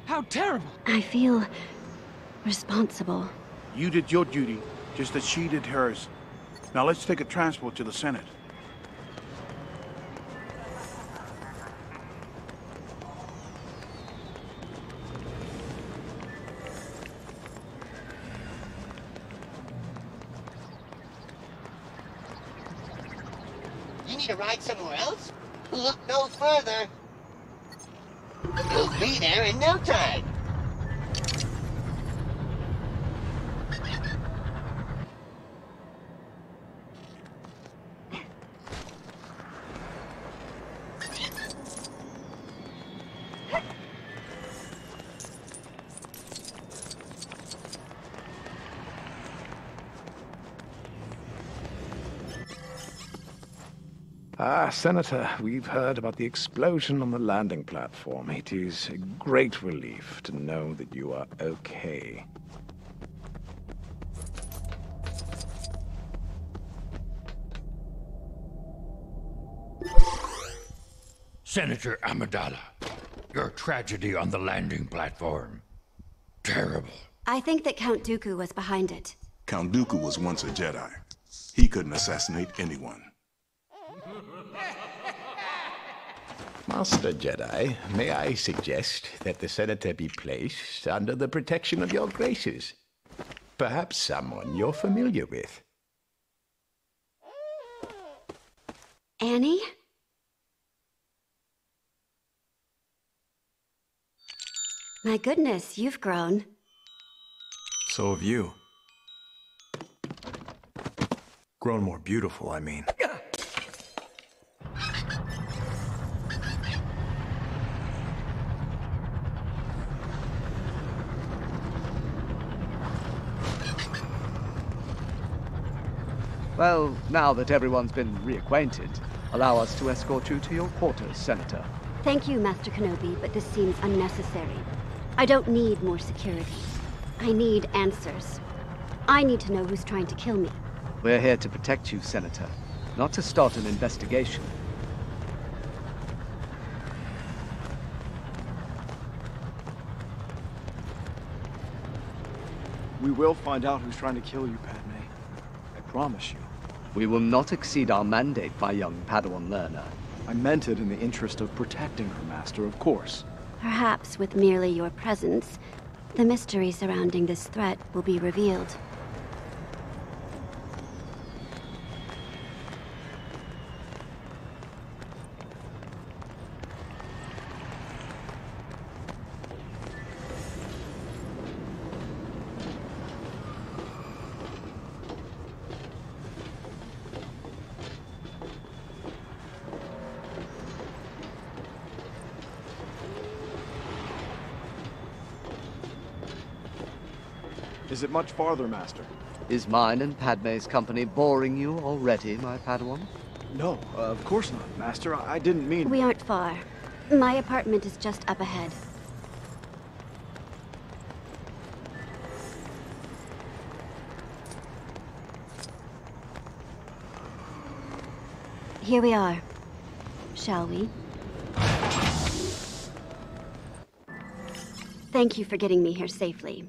How terrible! I feel responsible. You did your duty, just as she did hers. Now let's take a transport to the Senate. You need to ride somewhere else? Look no further. You'll be there in no time. Senator, we've heard about the explosion on the landing platform. It is a great relief to know that you are okay. Senator Amidala, your tragedy on the landing platform. Terrible. I think that Count Dooku was behind it. Count Dooku was once a Jedi. He couldn't assassinate anyone. Master Jedi, may I suggest that the Senator be placed under the protection of your graces? Perhaps someone you're familiar with. Annie? My goodness, you've grown. So have you. Grown more beautiful, I mean. Well, now that everyone's been reacquainted, allow us to escort you to your quarters, Senator. Thank you, Master Kenobi, but this seems unnecessary. I don't need more security. I need answers. I need to know who's trying to kill me. We're here to protect you, Senator, not to start an investigation. We will find out who's trying to kill you, Padme. I promise you. We will not exceed our mandate, my young Padawan learner. I meant it in the interest of protecting her, Master, of course. Perhaps with merely your presence, the mystery surrounding this threat will be revealed. Is it much farther, Master? Is mine and Padme's company boring you already, my Padawan? No, of course not, Master. I didn't mean... We aren't far. My apartment is just up ahead. Here we are. Shall we? Thank you for getting me here safely.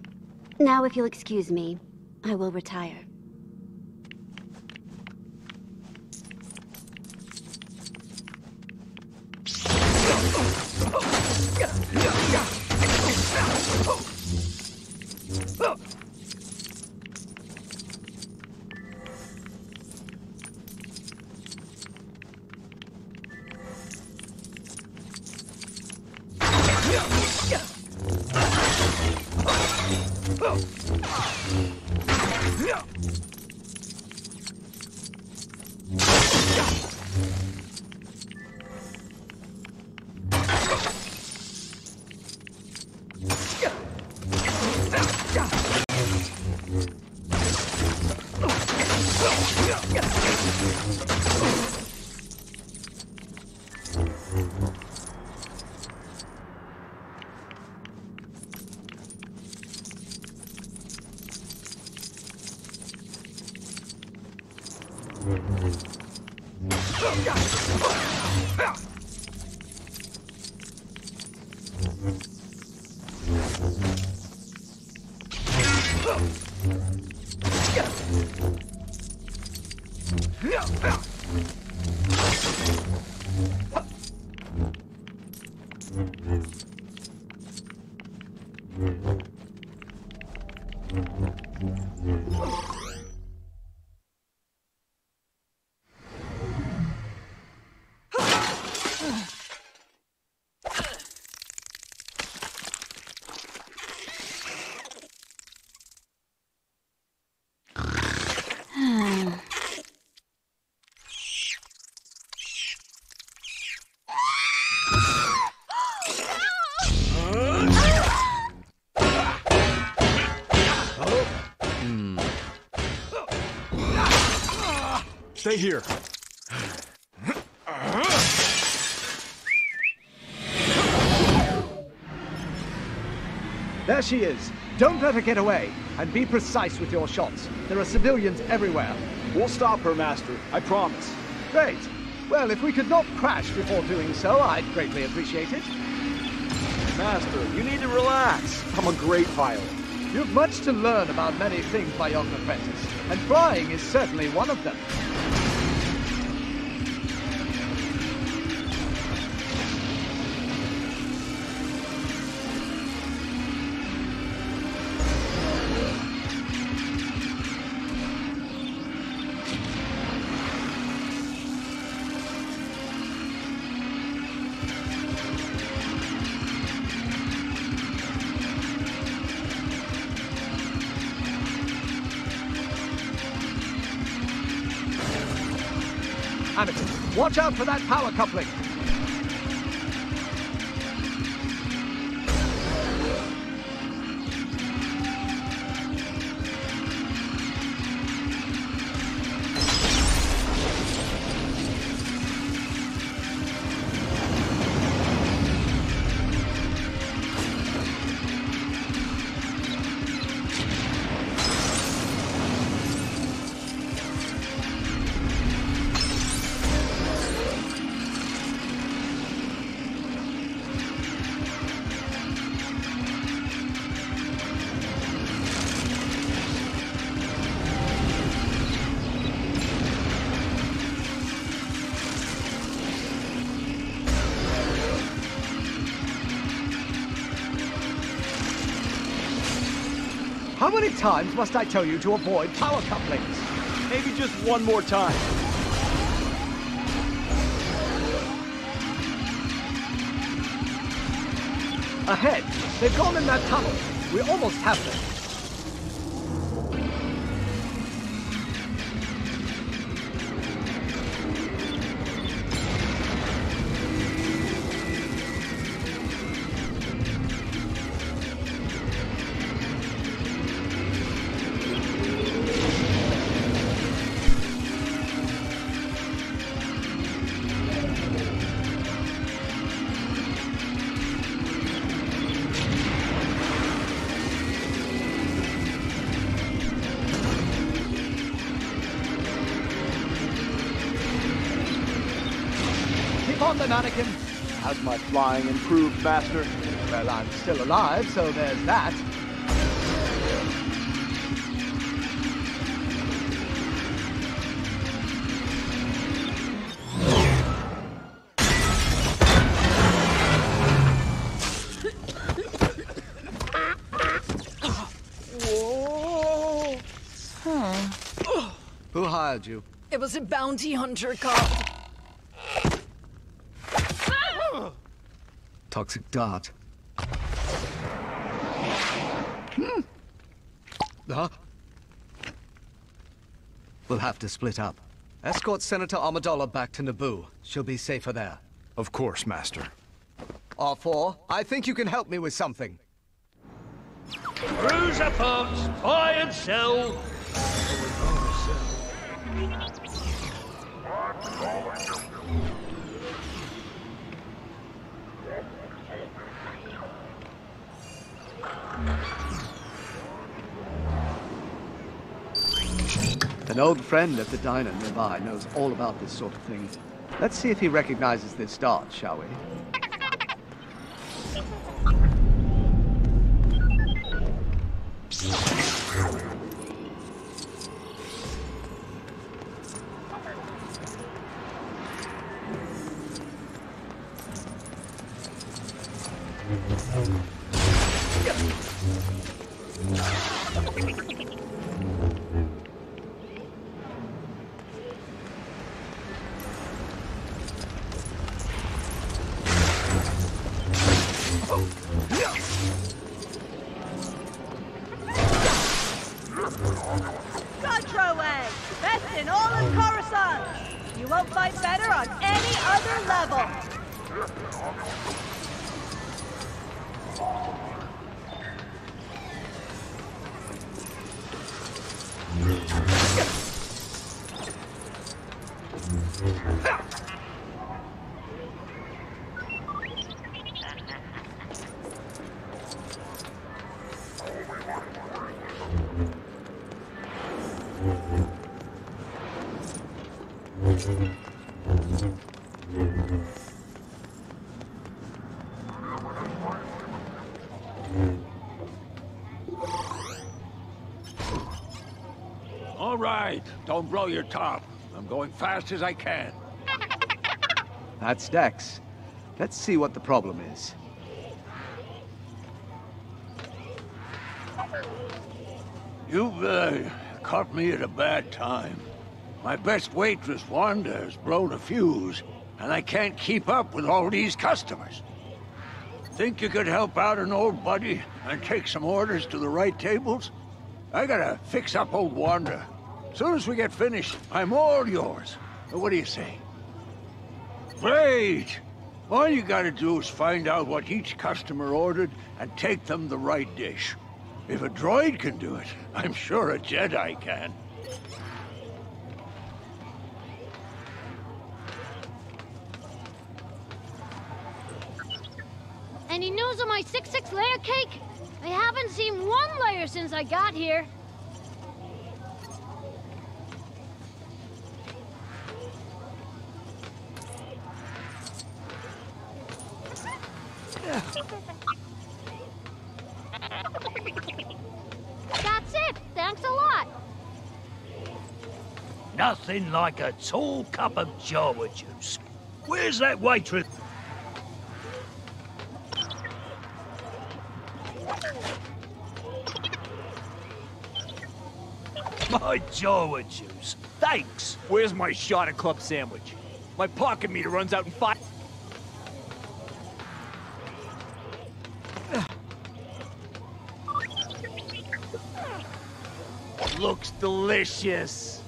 Now, if you'll excuse me, I will retire. Stay here. There she is. Don't let her get away, and be precise with your shots. There are civilians everywhere. We'll stop her, Master. I promise. Great. Well, if we could not crash before doing so, I'd greatly appreciate it. Master, you need to relax. I'm a great pilot. You've much to learn about many things, my young apprentice, and flying is certainly one of them. Anakin, watch out for that power coupling. How many times must I tell you to avoid power couplings? Maybe just one more time. Ahead. They've gone in that tunnel. We almost have them. On then, Anakin. How's my flying improved, Master? Well, I'm still alive, so there's that. Whoa! Who hired you? It was a bounty hunter cop. Toxic dart. We'll have to split up. Escort Senator Amidala back to Naboo. She'll be safer there. Of course, Master. R4, I think you can help me with something. Cruiser parts, buy and sell. An old friend at the diner nearby knows all about this sort of thing. Let's see if he recognizes this dart, shall we? Controway! Best in all of Coruscant! You won't fight better on any other level! All right, don't blow your top. I'm going fast as I can. That's Dex. Let's see what the problem is. You've caught me at a bad time. My best waitress, Wanda, has blown a fuse, and I can't keep up with all these customers. Think you could help out an old buddy and take some orders to the right tables? I gotta fix up old Wanda. Soon as we get finished, I'm all yours. What do you say? Great! All you gotta do is find out what each customer ordered and take them the right dish. If a droid can do it, I'm sure a Jedi can. Any news on my 6-6 layer cake? I haven't seen one layer since I got here. That's it. Thanks a lot. Nothing like a tall cup of Jawa juice. Where's that waitress? My Jawa juice. Thanks. Where's my shot at club sandwich? My pocket meter runs out in 5... Looks delicious.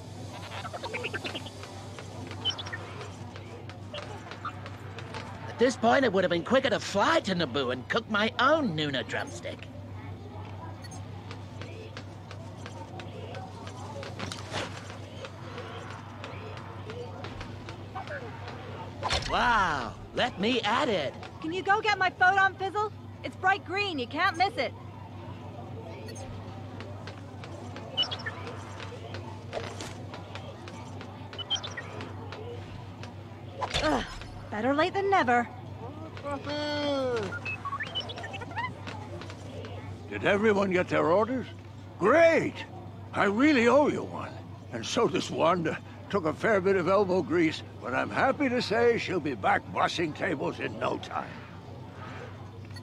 At this point, it would have been quicker to fly to Naboo and cook my own Nuna drumstick. Wow, let me at it. Can you go get my photon fizzle? It's bright green, you can't miss it. Ugh, better late than never. Did everyone get their orders? Great! I really owe you one. And so does Wanda. Took a fair bit of elbow grease, but I'm happy to say she'll be back bussing tables in no time.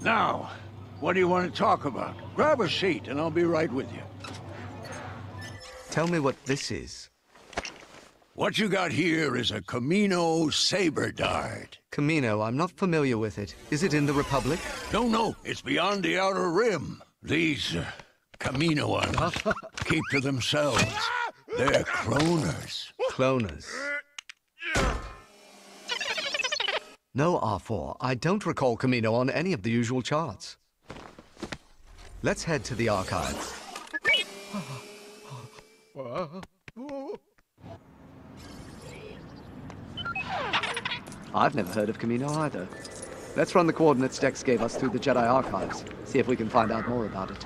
Now, what do you want to talk about? Grab a seat and I'll be right with you. Tell me what this is. What you got here is a Camino saber dart. Camino, I'm not familiar with it. Is it in the Republic? No, it's beyond the Outer Rim. These Caminoans keep to themselves. They're cloners. Cloners. No, R4. I don't recall Camino on any of the usual charts. Let's head to the archives. I've never heard of Camino either. Let's run the coordinates Dex gave us through the Jedi archives. See if we can find out more about it.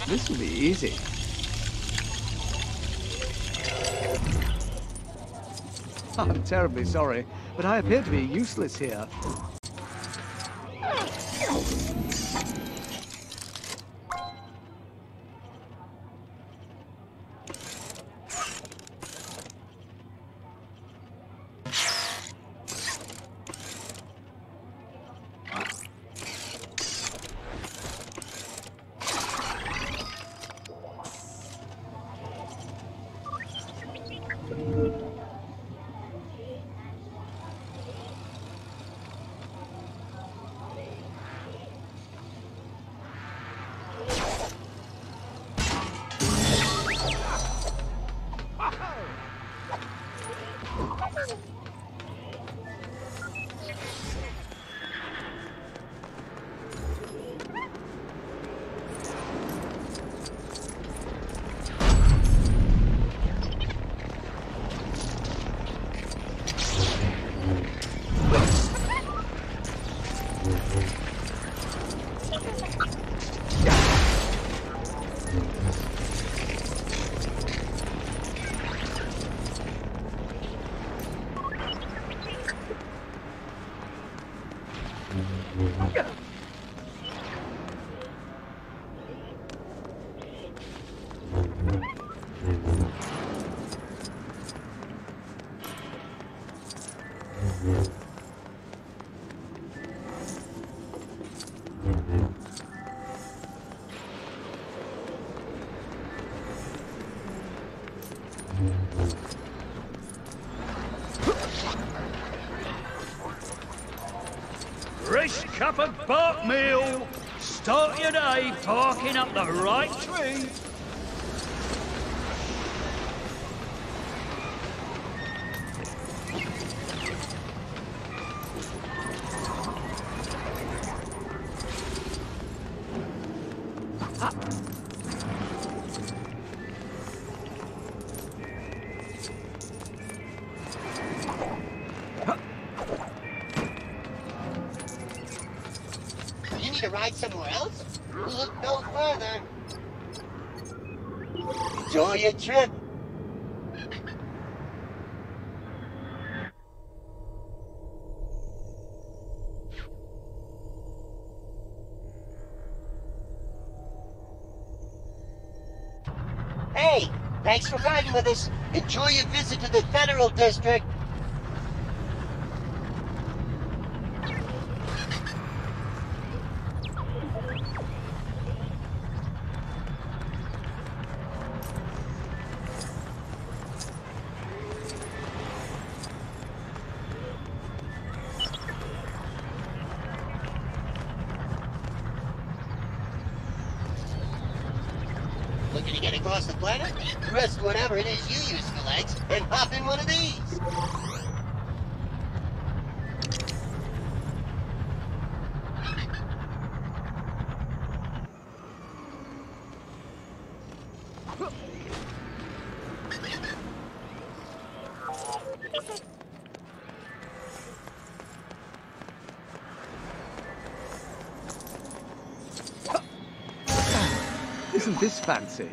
This will be easy. I'm terribly sorry, but I appear to be useless here. Brisk cup of bark meal. Start your day barking up the right tree. You need to ride somewhere else? Look no further. Enjoy your trip. Hey, thanks for riding with us. Enjoy your visit to the Federal District. Looking to get across the planet? Rest whatever it is you use for legs and hop in one of these. Isn't this fancy?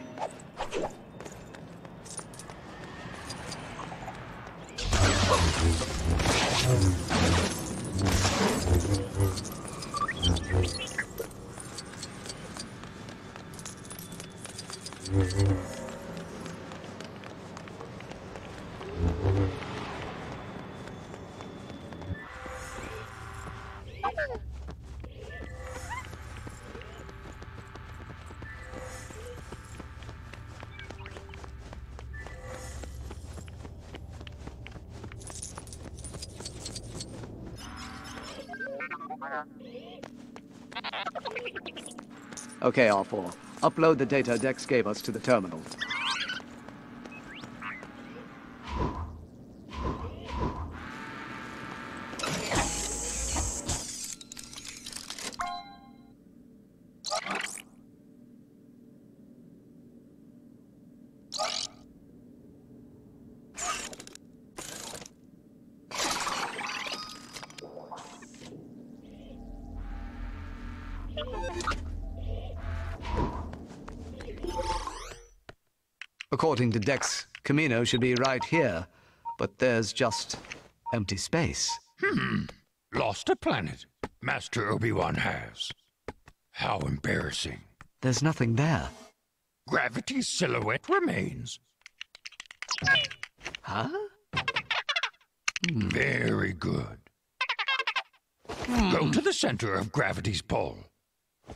Okay, R4. Upload the data Dex gave us to the terminal. According to Dex, Camino should be right here, but there's just empty space. Lost a planet. Master Obi-Wan has. How embarrassing. There's nothing there. Gravity's silhouette remains. Huh? Very good. Go to the center of gravity's pull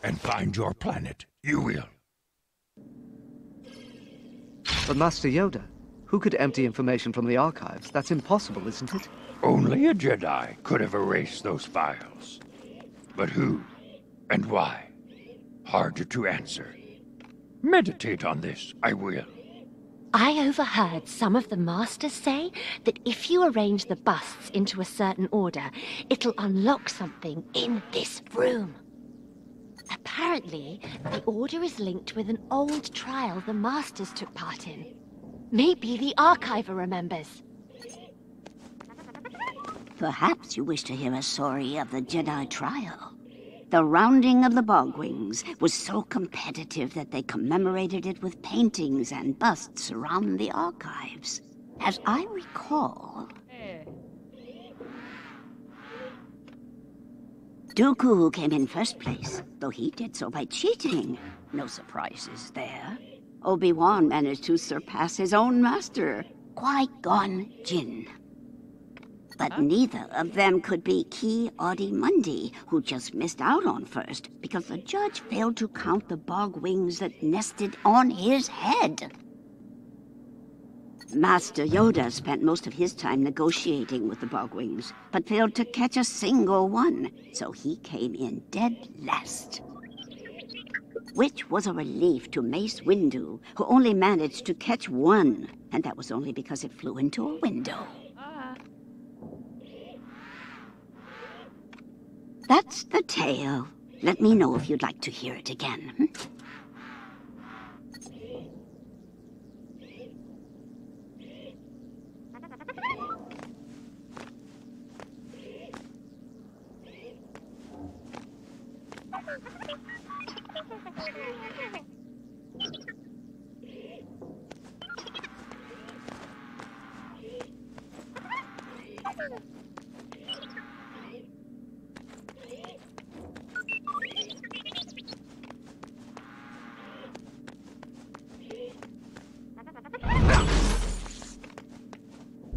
and find your planet. You will. But Master Yoda, who could empty information from the archives? That's impossible, isn't it? Only a Jedi could have erased those files. But who and why? Harder to answer. Meditate on this, I will. I overheard some of the Masters say that if you arrange the busts into a certain order, it'll unlock something in this room. Apparently, the order is linked with an old trial the Masters took part in. Maybe the Archiver remembers. Perhaps you wish to hear a story of the Jedi trial. The rounding of the Bogwings was so competitive that they commemorated it with paintings and busts around the archives. As I recall, Dooku came in first place, though he did so by cheating. No surprises there. Obi-Wan managed to surpass his own master, Qui-Gon Jinn. But neither of them could be Ki-Adi-Mundi, who just missed out on first because the judge failed to count the Bogwings that nested on his head. Master Yoda spent most of his time negotiating with the Bogwings, but failed to catch a single one, so he came in dead last. Which was a relief to Mace Windu, who only managed to catch one, and that was only because it flew into a window. That's the tale. Let me know if you'd like to hear it again.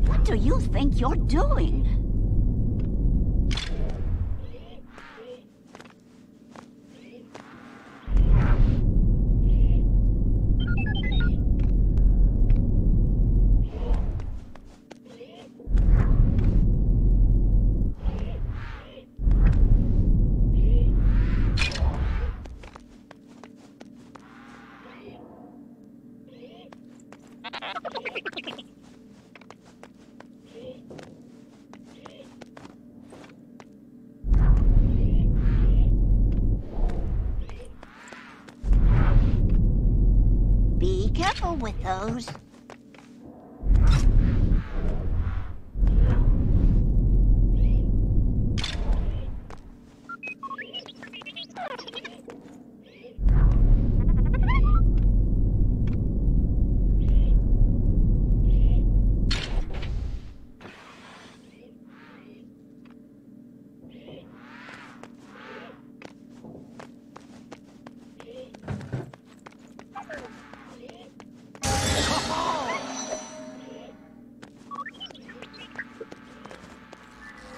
What do you think you're doing? Be careful with those.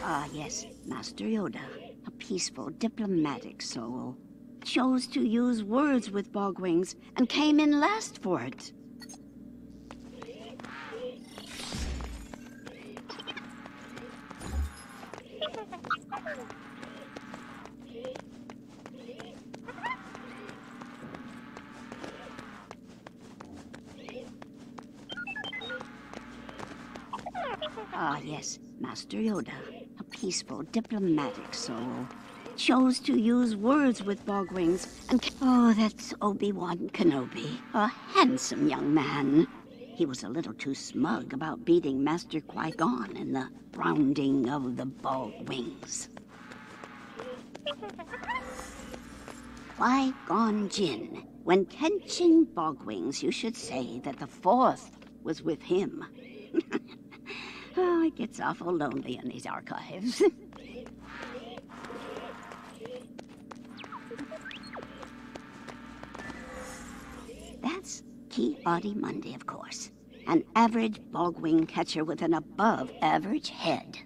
Ah, yes, Master Yoda, a peaceful, diplomatic soul, chose to use words with Bogwings and came in last for it. Ah, yes, Master Yoda, a peaceful, diplomatic soul, chose to use words with Bogwings, and oh, that's Obi-Wan Kenobi, a handsome young man. He was a little too smug about beating Master Qui-Gon in the rounding of the Bogwings. Qui-Gon Jinn. When catching Bogwings, you should say that the fourth was with him. Oh, it gets awful lonely in these archives. That's Ki-Adi-Mundi, of course. An average bogwing catcher with an above-average head.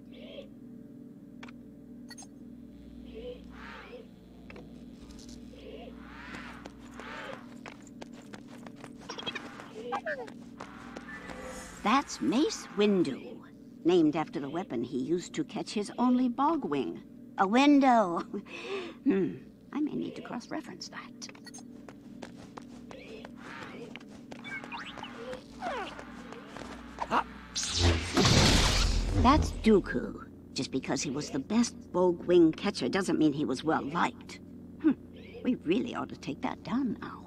That's Mace Windu, named after the weapon he used to catch his only bogwing. A window. I may need to cross-reference that. That's Dooku. Just because he was the best bogwing catcher doesn't mean he was well-liked. We really ought to take that down now.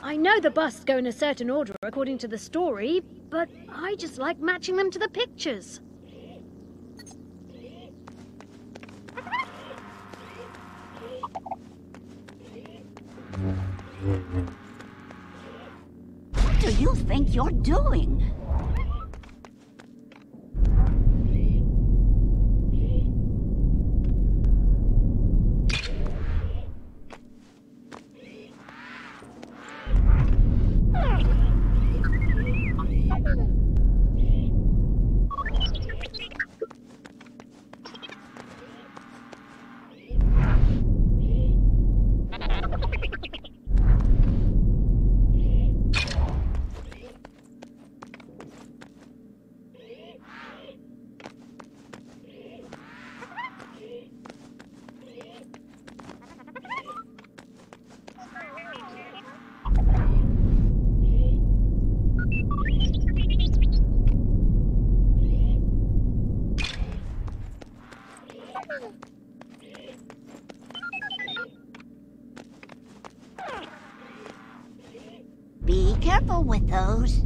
I know the busts go in a certain order according to the story, but I just like matching them to the pictures. What do you think you're doing? Be careful with those.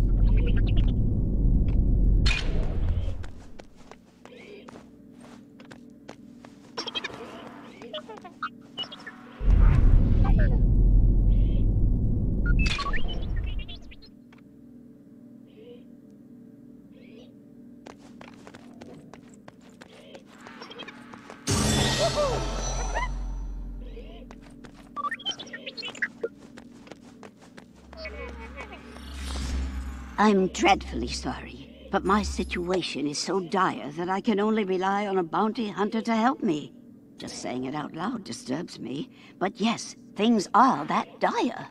I'm dreadfully sorry, but my situation is so dire that I can only rely on a bounty hunter to help me. Just saying it out loud disturbs me, but yes, things are that dire.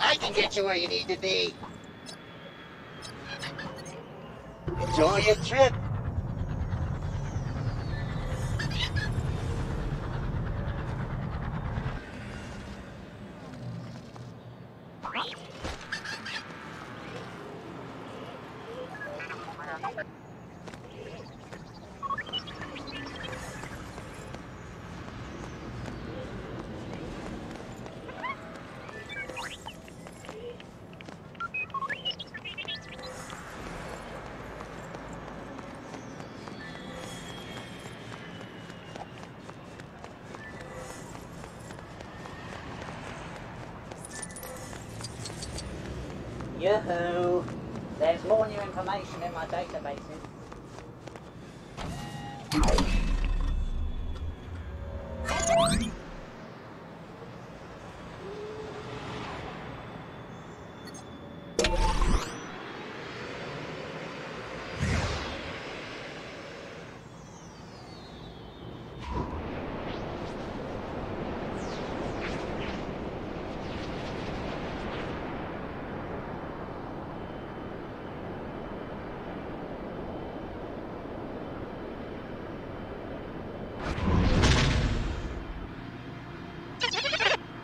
I can get you where you need to be. Enjoy your trip. Yoo-hoo! There's more new information in my databases.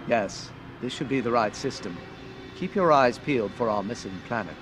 Yes, this should be the right system. Keep your eyes peeled for our missing planet.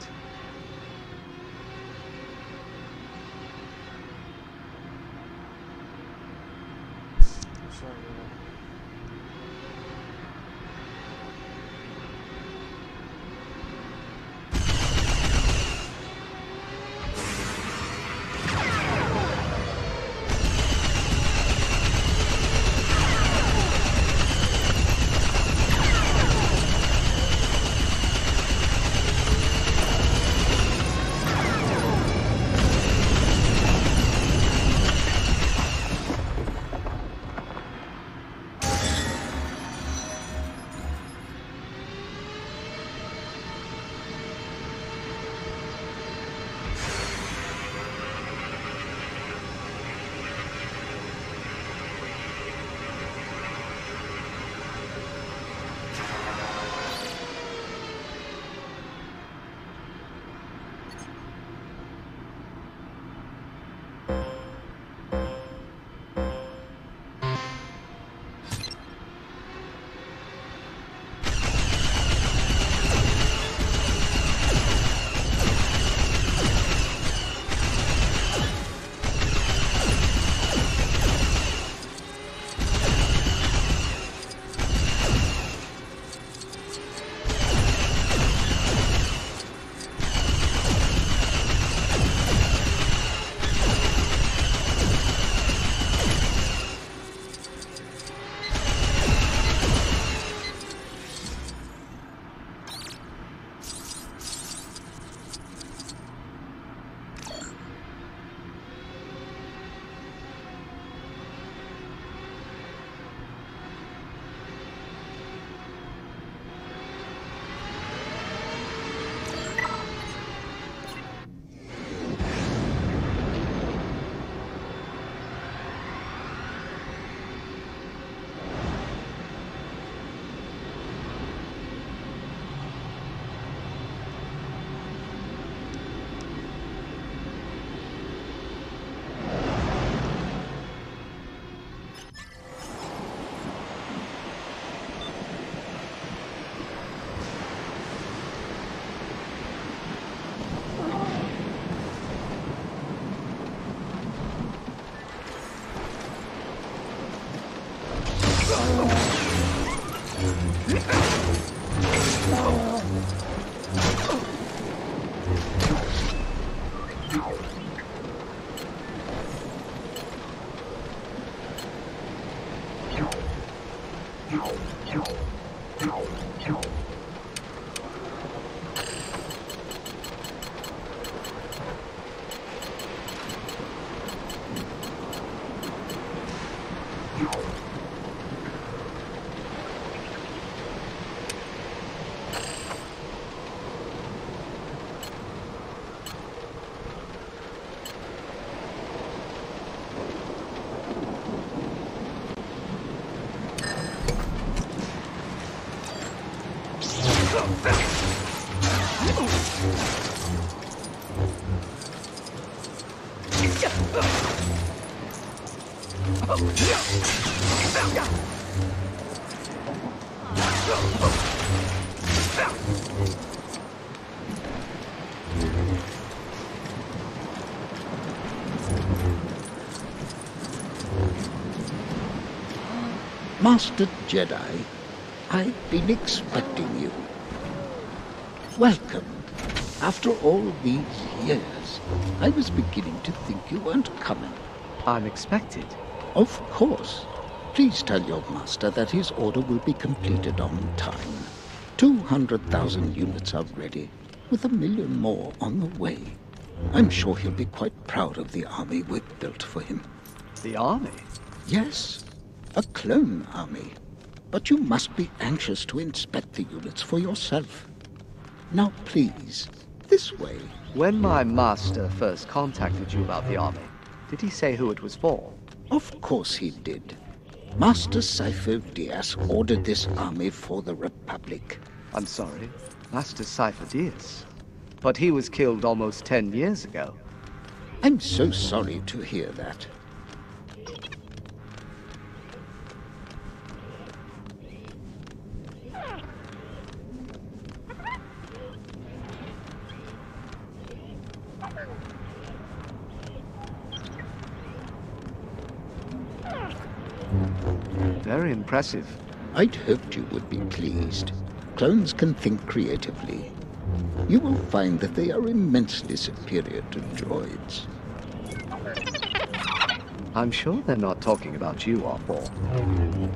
Master Jedi, I've been expecting you. Welcome. After all these years, I was beginning to think you weren't coming. I'm expected. Of course. Please tell your master that his order will be completed on time. 200,000 units are ready. with 1,000,000 more on the way. I'm sure he'll be quite proud of the army we've built for him. The army? Yes, a clone army. But you must be anxious to inspect the units for yourself. Now please, this way. When my master first contacted you about the army, did he say who it was for? Of course he did. Master Sifo Dyas ordered this army for the Republic. I'm sorry, Master Sifo Dyas? But he was killed almost 10 years ago. I'm so sorry to hear that. Very impressive. I'd hoped you would be pleased. Clones can think creatively. You will find that they are immensely superior to droids. I'm sure they're not talking about you, R4.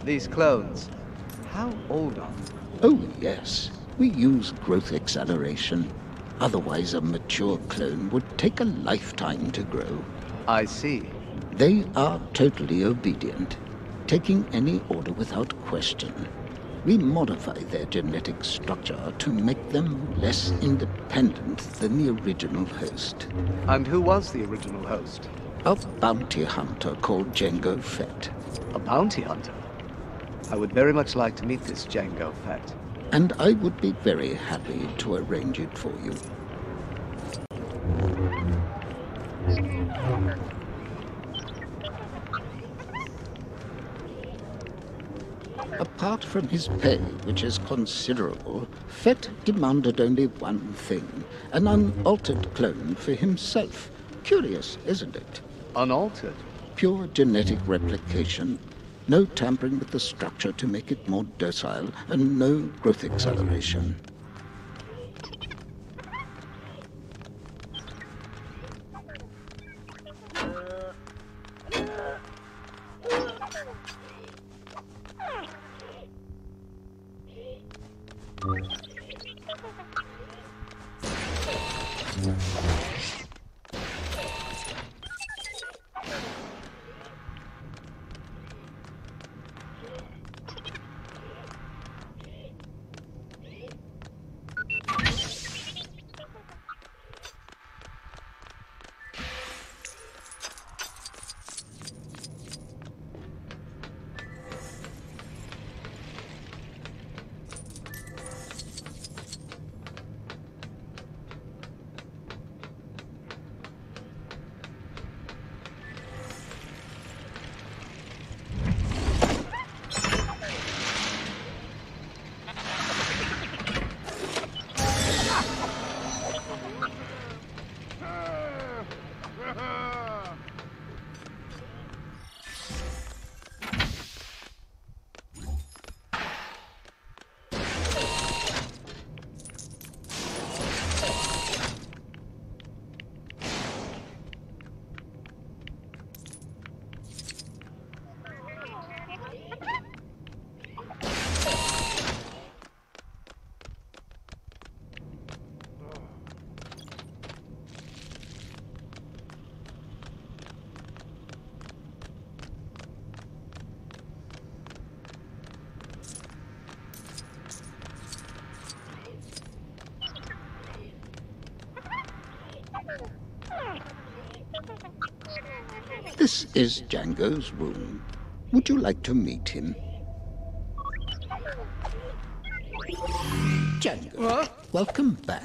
These clones, how old are they? Oh, yes. We use growth acceleration. Otherwise, a mature clone would take a lifetime to grow. I see. They are totally obedient, taking any order without question. We modify their genetic structure to make them less independent than the original host. And who was the original host? A bounty hunter called Jango Fett. A bounty hunter? I would very much like to meet this Jango Fett. And I would be very happy to arrange it for you. Apart from his pay, which is considerable, Fett demanded only one thing, an unaltered clone for himself. Curious, isn't it? Unaltered? Pure genetic replication. No tampering with the structure to make it more docile, and no growth acceleration. This is Jango's room. Would you like to meet him? Jango, welcome back.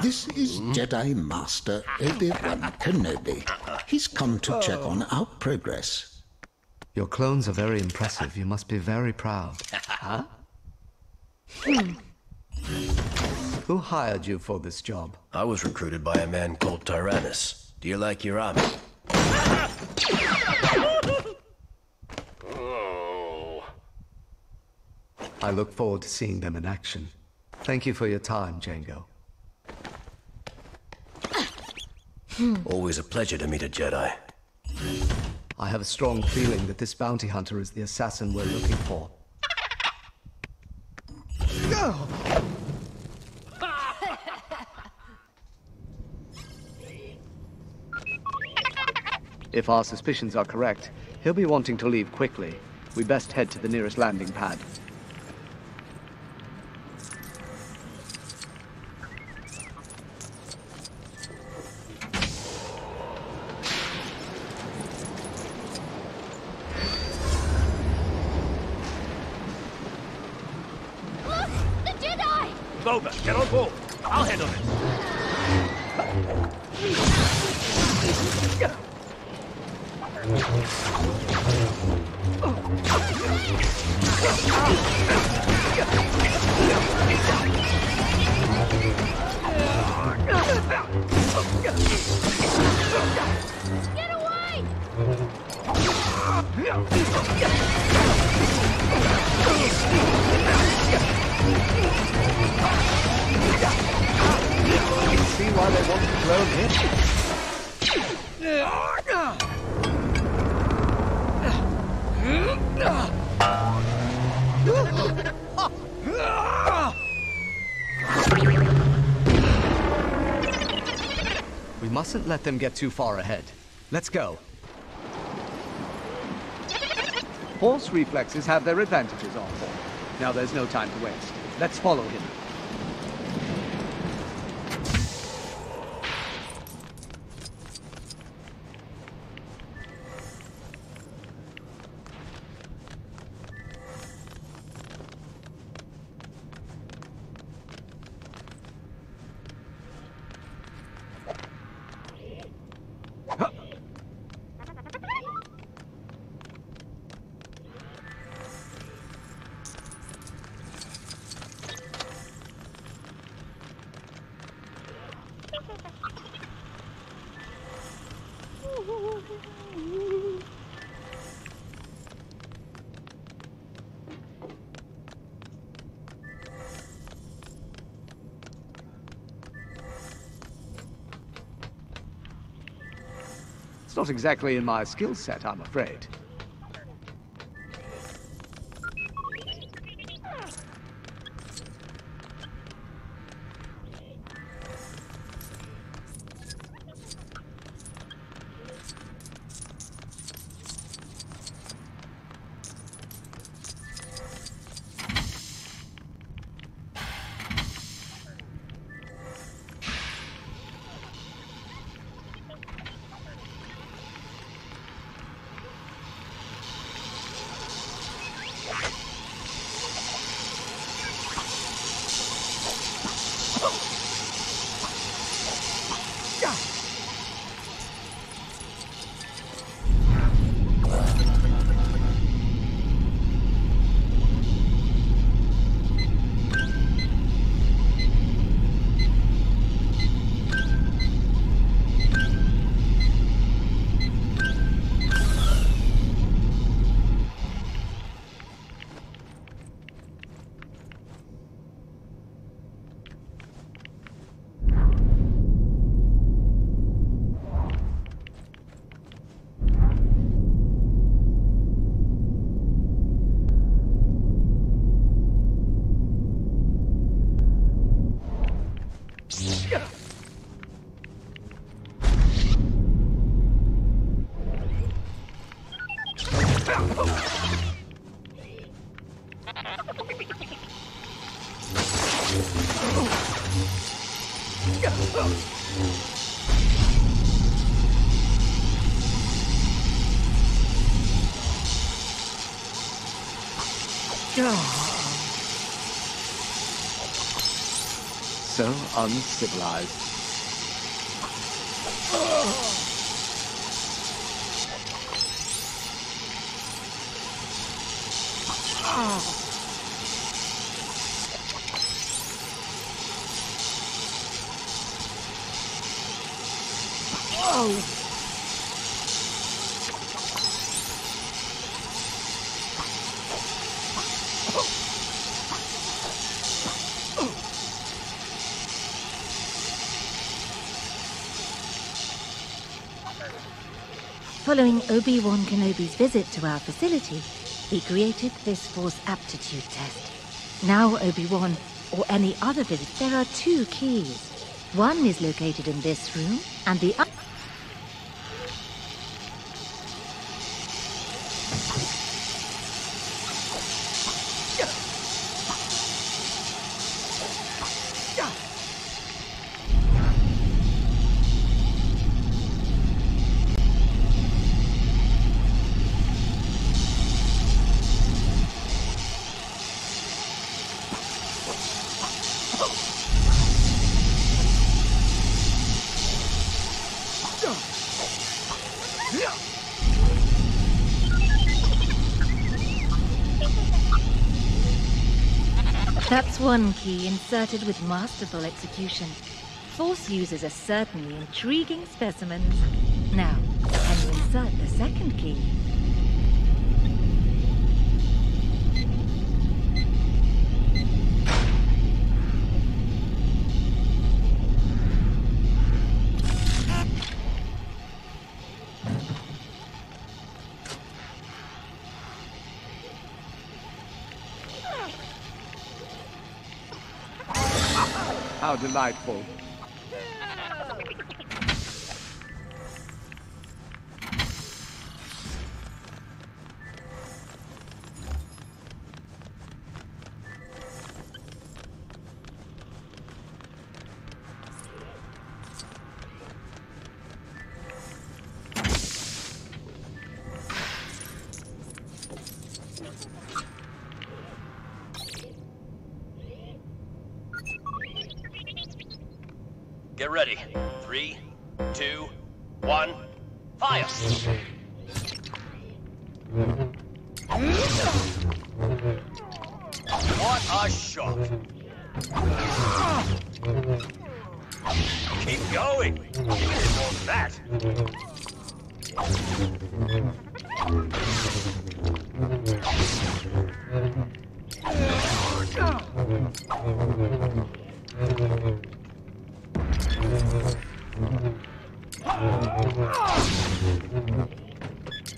This is Jedi Master Obi-Wan Kenobi. He's come to check on our progress. Your clones are very impressive. You must be very proud. Huh? Who hired you for this job? I was recruited by a man called Tyrannus. Do you like your army? I look forward to seeing them in action. Thank you for your time, Jango. Always a pleasure to meet a Jedi. I have a strong feeling that this bounty hunter is the assassin we're looking for. If our suspicions are correct, he'll be wanting to leave quickly. We best head to the nearest landing pad. Look! The Jedi! Boba, get on board. I'll handle it. Get away! See why they want to throw him? We mustn't let them get too far ahead. Let's go. Horse reflexes have their advantages, Arthur. Now there's no time to waste. Let's follow him. It's not exactly in my skill set, I'm afraid. So uncivilized. Following Obi-Wan Kenobi's visit to our facility, he created this Force aptitude test. Now, Obi-Wan, or any other visit, there are 2 keys. One is located in this room, and the other... That's one key inserted with masterful execution. Force users are certainly intriguing specimens. Now, can you insert the second key? How delightful. Get ready. 3, 2, 1, fire! What a shot! Keep going! Give me more than that!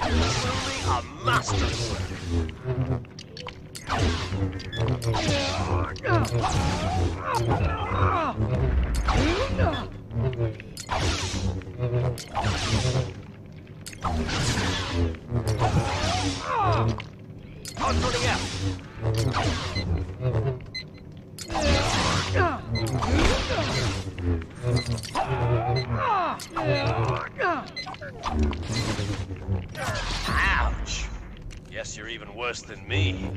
Truly a masterwork. Controlling out. Ouch! Guess you're even worse than me.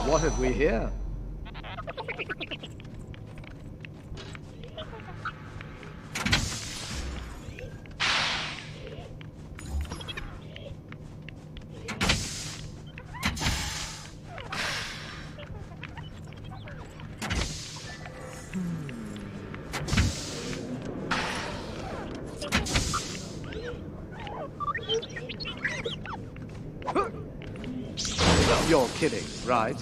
What have we here? You're kidding, right?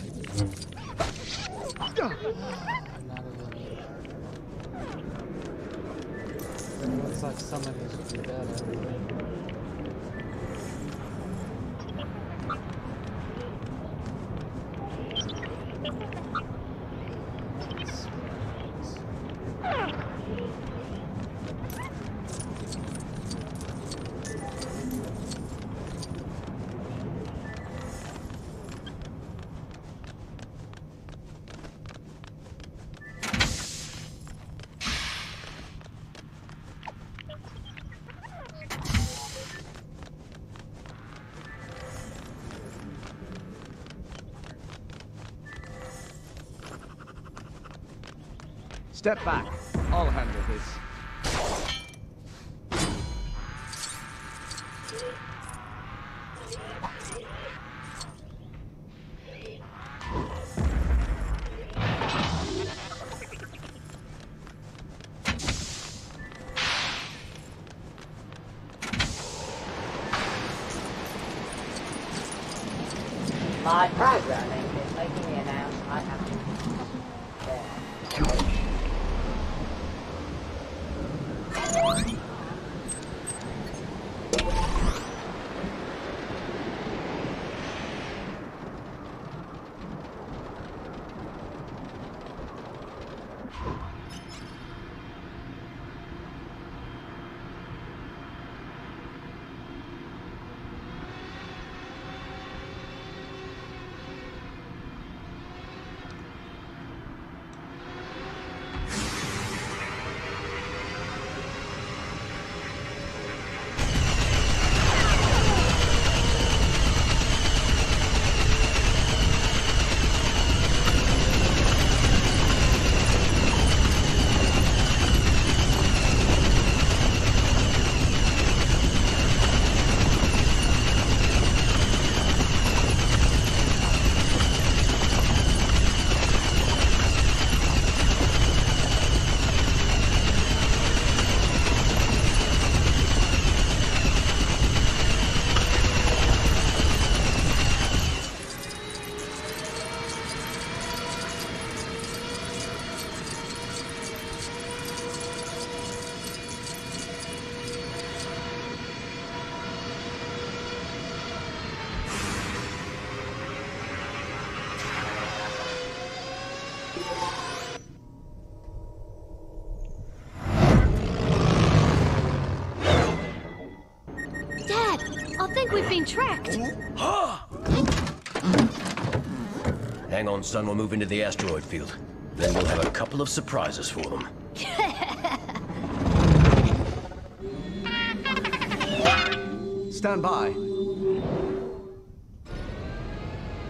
Looks like somebody should be better. Step back. I'll handle this. My programming is making me announce I have to... We've been tracked. Hang on, son. We'll move into the asteroid field. Then we'll have a couple of surprises for them. Stand by.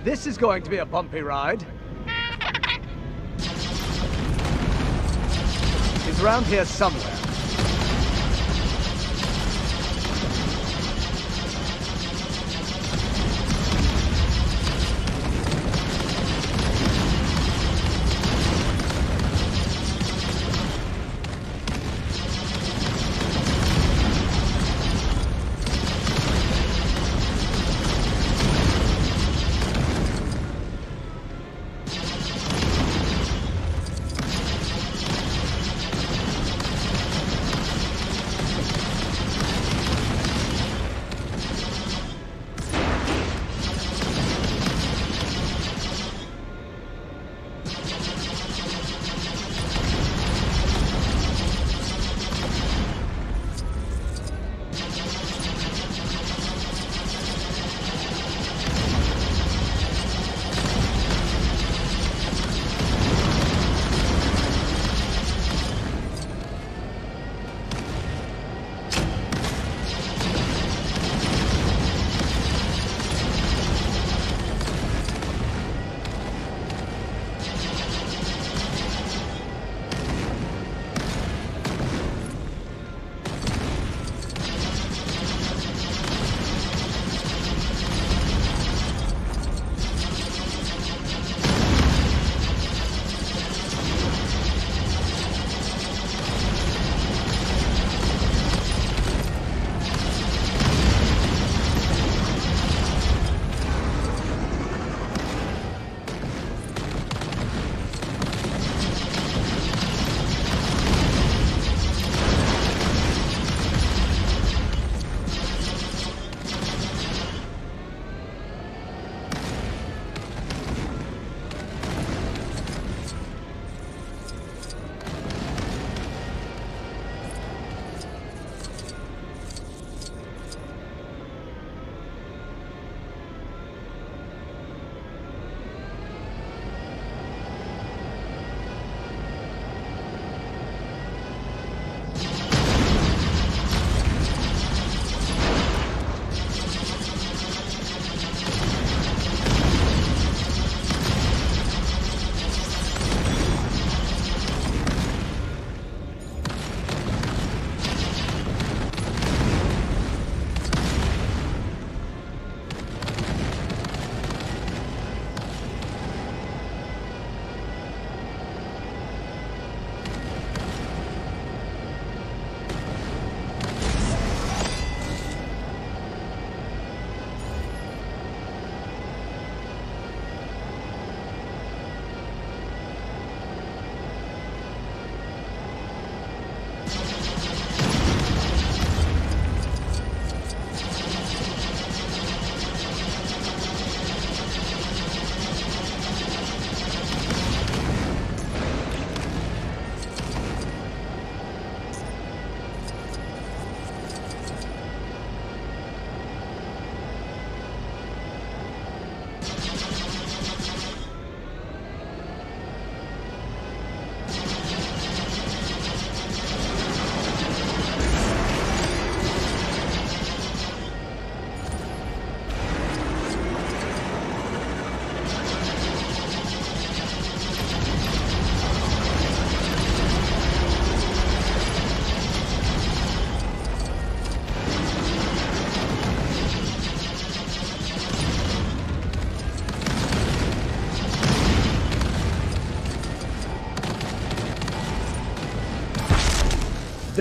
This is going to be a bumpy ride. He's around here somewhere.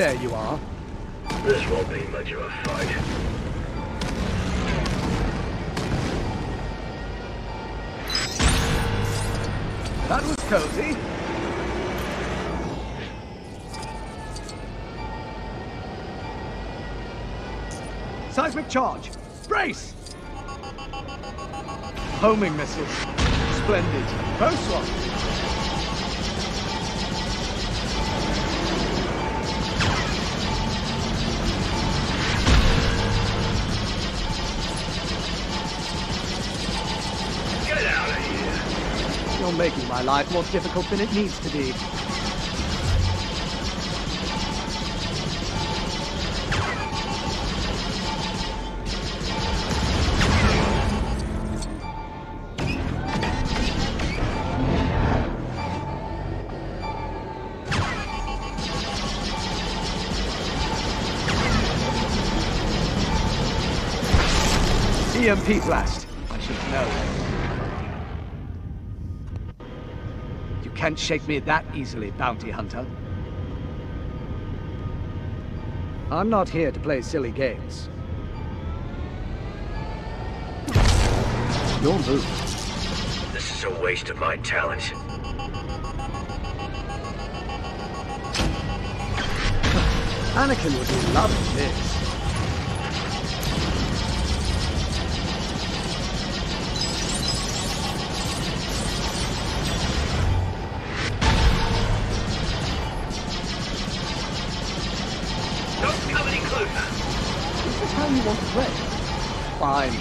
There you are. This won't be much of a fight. That was cozy. Seismic charge. Brace! Homing missiles. Splendid. Close one. Get out of here. You're making my life more difficult than it needs to be. EMP blast. I should know. You can't shake me that easily, bounty hunter. I'm not here to play silly games. Your move. This is a waste of my talent. Anakin would be loving this. Don't come any closer. Is this how you want to play? Fine.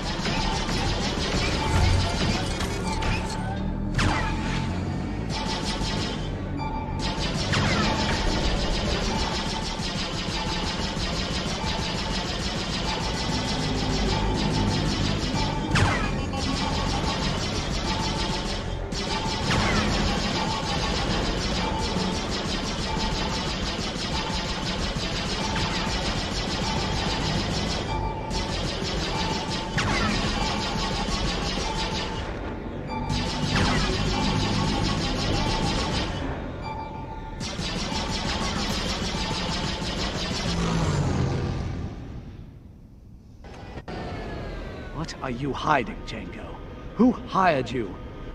What are you hiding, Jango? Who hired you?